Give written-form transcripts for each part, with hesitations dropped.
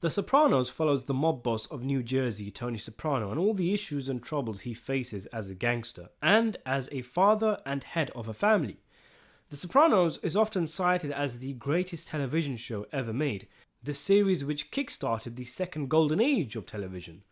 The Sopranos follows the mob boss of New Jersey, Tony Soprano, and all the issues and troubles he faces as a gangster, and as a father and head of a family. The Sopranos is often cited as the greatest television show ever made, the series which kickstarted the second golden age of television.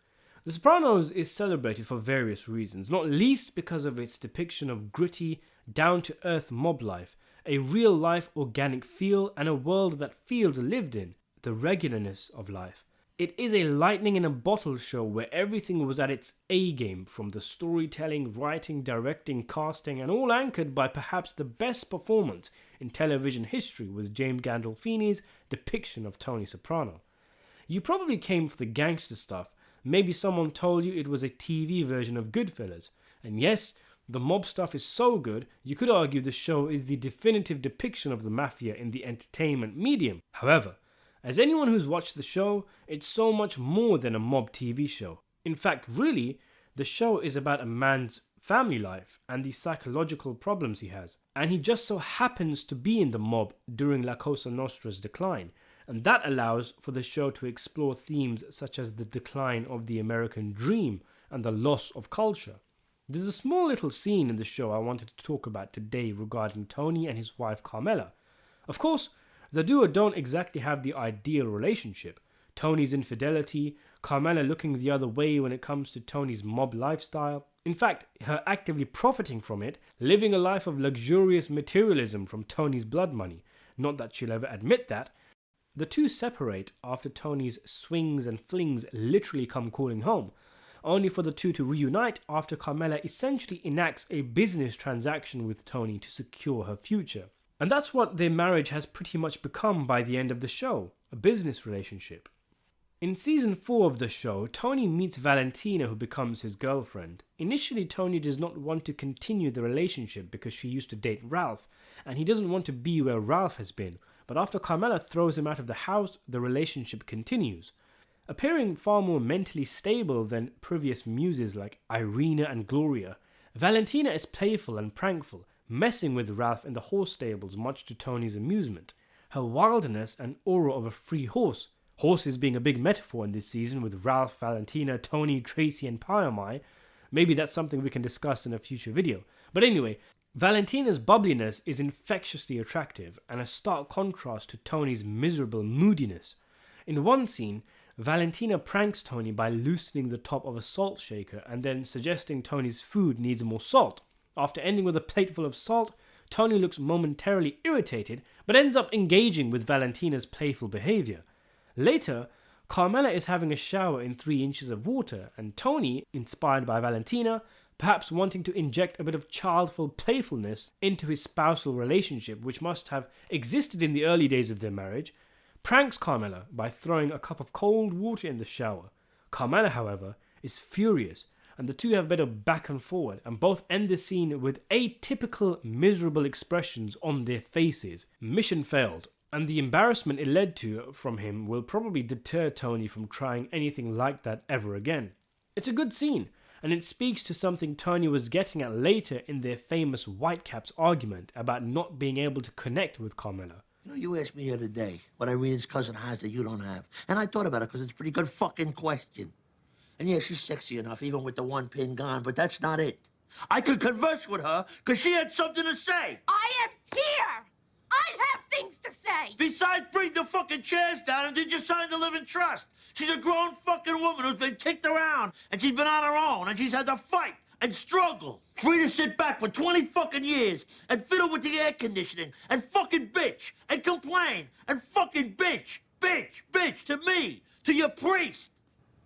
The Sopranos is celebrated for various reasons, not least because of its depiction of gritty, down-to-earth mob life, a real-life organic feel, and a world that feels lived in, the regularness of life. It is a lightning-in-a-bottle show where everything was at its A-game, from the storytelling, writing, directing, casting, and all anchored by perhaps the best performance in television history with James Gandolfini's depiction of Tony Soprano. You probably came for the gangster stuff. Maybe someone told you it was a TV version of Goodfellas. And yes, the mob stuff is so good, you could argue the show is the definitive depiction of the mafia in the entertainment medium. However, as anyone who's watched the show, it's so much more than a mob TV show. In fact, really, the show is about a man's family life and the psychological problems he has. And he just so happens to be in the mob during La Cosa Nostra's decline. And that allows for the show to explore themes such as the decline of the American dream and the loss of culture. There's a small little scene in the show I wanted to talk about today regarding Tony and his wife Carmela. Of course, the duo don't exactly have the ideal relationship. Tony's infidelity, Carmela looking the other way when it comes to Tony's mob lifestyle. In fact, her actively profiting from it, living a life of luxurious materialism from Tony's blood money. Not that she'll ever admit that. The two separate after Tony's swings and flings literally come calling home, only for the two to reunite after Carmela essentially enacts a business transaction with Tony to secure her future. And that's what their marriage has pretty much become by the end of the show, a business relationship. In season 4 of the show, Tony meets Valentina, who becomes his girlfriend. Initially, Tony does not want to continue the relationship because she used to date Ralph, and he doesn't want to be where Ralph has been. But after Carmela throws him out of the house, the relationship continues. Appearing far more mentally stable than previous muses like Irina and Gloria, Valentina is playful and prankful, messing with Ralph in the horse stables much to Tony's amusement. Her wildness and aura of a free horse, horses being a big metaphor in this season with Ralph, Valentina, Tony, Tracy and Pyamai. Maybe that's something we can discuss in a future video. But anyway, Valentina's bubbliness is infectiously attractive and a stark contrast to Tony's miserable moodiness. In one scene, Valentina pranks Tony by loosening the top of a salt shaker and then suggesting Tony's food needs more salt. After ending with a plateful of salt, Tony looks momentarily irritated but ends up engaging with Valentina's playful behavior. Later, Carmela is having a shower in 3 inches of water, and Tony, inspired by Valentina, perhaps wanting to inject a bit of childful playfulness into his spousal relationship, which must have existed in the early days of their marriage, pranks Carmela by throwing a cup of cold water in the shower. Carmela, however, is furious, and the two have a bit of back and forward, and both end the scene with atypical, miserable expressions on their faces. Mission failed, and the embarrassment it led to from him will probably deter Tony from trying anything like that ever again. It's a good scene, and it speaks to something Tony was getting at later in their famous Whitecaps argument about not being able to connect with Carmela. You know, you asked me the other day what Irene's cousin has that you don't have. And I thought about it because it's a pretty good fucking question. And yeah, she's sexy enough, even with the one pin gone, but that's not it. I could converse with her because she had something to say. I am here! I have things to say! Besides, bring the fucking chairs down and did you sign the living trust? She's a grown fucking woman who's been kicked around, and she's been on her own, and she's had to fight and struggle. Free to sit back for 20 fucking years and fiddle with the air conditioning and fucking bitch and complain and fucking bitch to me, to your priest.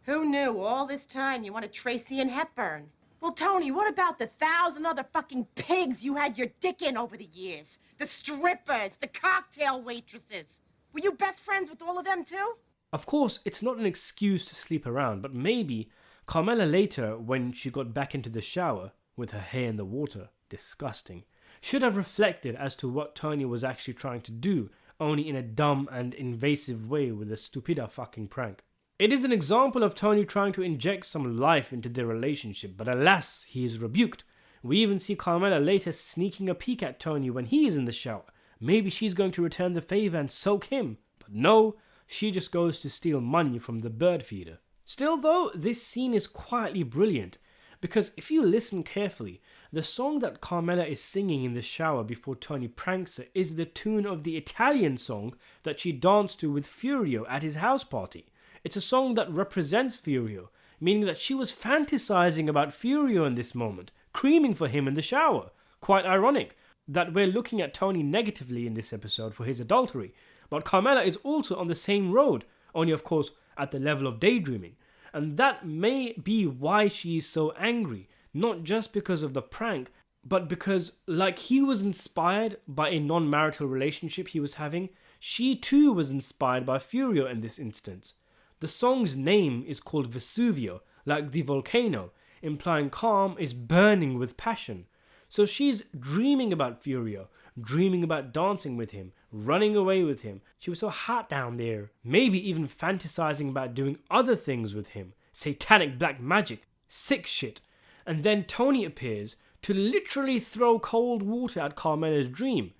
Who knew all this time you wanted Tracy and Hepburn? Well, Tony, what about the 1,000 other fucking pigs you had your dick in over the years? The strippers, the cocktail waitresses. Were you best friends with all of them too? Of course, it's not an excuse to sleep around, but maybe Carmela later, when she got back into the shower, with her hair in the water, disgusting, should have reflected as to what Tony was actually trying to do, only in a dumb and invasive way with a stupida fucking prank. It is an example of Tony trying to inject some life into their relationship, but alas, he is rebuked. We even see Carmela later sneaking a peek at Tony when he is in the shower. Maybe she's going to return the favor and soak him. But no, she just goes to steal money from the bird feeder. Still though, this scene is quietly brilliant, because if you listen carefully, the song that Carmela is singing in the shower before Tony pranks her is the tune of the Italian song that she danced to with Furio at his house party. It's a song that represents Furio, meaning that she was fantasizing about Furio in this moment, creaming for him in the shower. Quite ironic that we're looking at Tony negatively in this episode for his adultery, but Carmela is also on the same road, only of course at the level of daydreaming. And that may be why she is so angry, not just because of the prank, but because, like he was inspired by a non-marital relationship he was having, she too was inspired by Furio in this instance. The song's name is called Vesuvio, like the volcano, implying calm is burning with passion. So she's dreaming about Furio, dreaming about dancing with him, running away with him. She was so hot down there. Maybe even fantasizing about doing other things with him. Satanic black magic. Sick shit. And then Tony appears to literally throw cold water at Carmela's dream.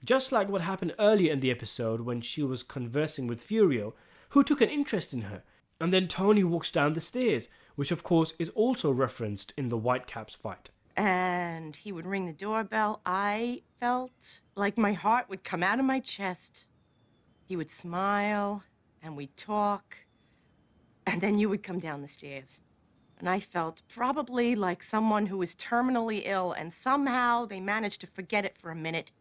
Just like what happened earlier in the episode when she was conversing with Furio, who took an interest in her. And then Tony walks down the stairs, which of course is also referenced in the Whitecaps fight. And he would ring the doorbell. I felt like my heart would come out of my chest. He would smile, and we'd talk, and then you would come down the stairs. And I felt probably like someone who was terminally ill, and somehow they managed to forget it for a minute.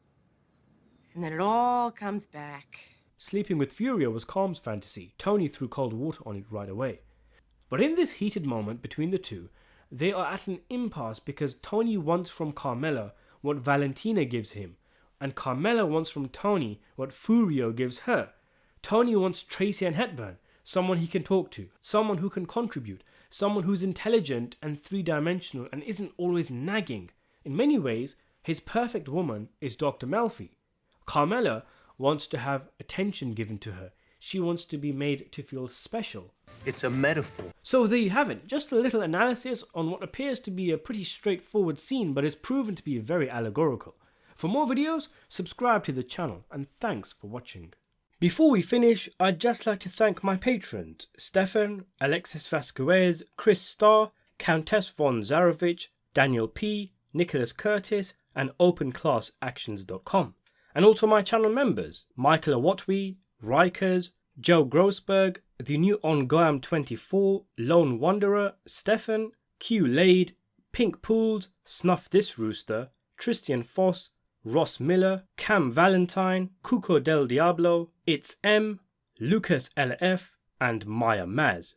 And then it all comes back. Sleeping with Furio was Calm's fantasy. Tony threw cold water on it right away. But in this heated moment between the two, they are at an impasse because Tony wants from Carmela what Valentina gives him, and Carmela wants from Tony what Furio gives her. Tony wants Tracy and Hepburn, someone he can talk to, someone who can contribute, someone who's intelligent and three-dimensional and isn't always nagging. In many ways, his perfect woman is Dr. Melfi. Carmela wants to have attention given to her. She wants to be made to feel special. It's a metaphor. So there you have it, just a little analysis on what appears to be a pretty straightforward scene but is proven to be very allegorical. For more videos, subscribe to the channel and thanks for watching. Before we finish, I'd just like to thank my patrons, Stefan, Alexis Vasquez, Chris Starr, Countess von Zarovich, Daniel P, Nicholas Curtis and OpenClassActions.com. And also my channel members, Michael Awatwi, Rikers, Joe Grossberg, the new On Goam 24, Lone Wanderer, Stefan, Q Lade, Pink Pools, Snuff This Rooster, Tristan Foss, Ross Miller, Cam Valentine, Cuco del Diablo, It's M, Lucas LF, and Maya Maz.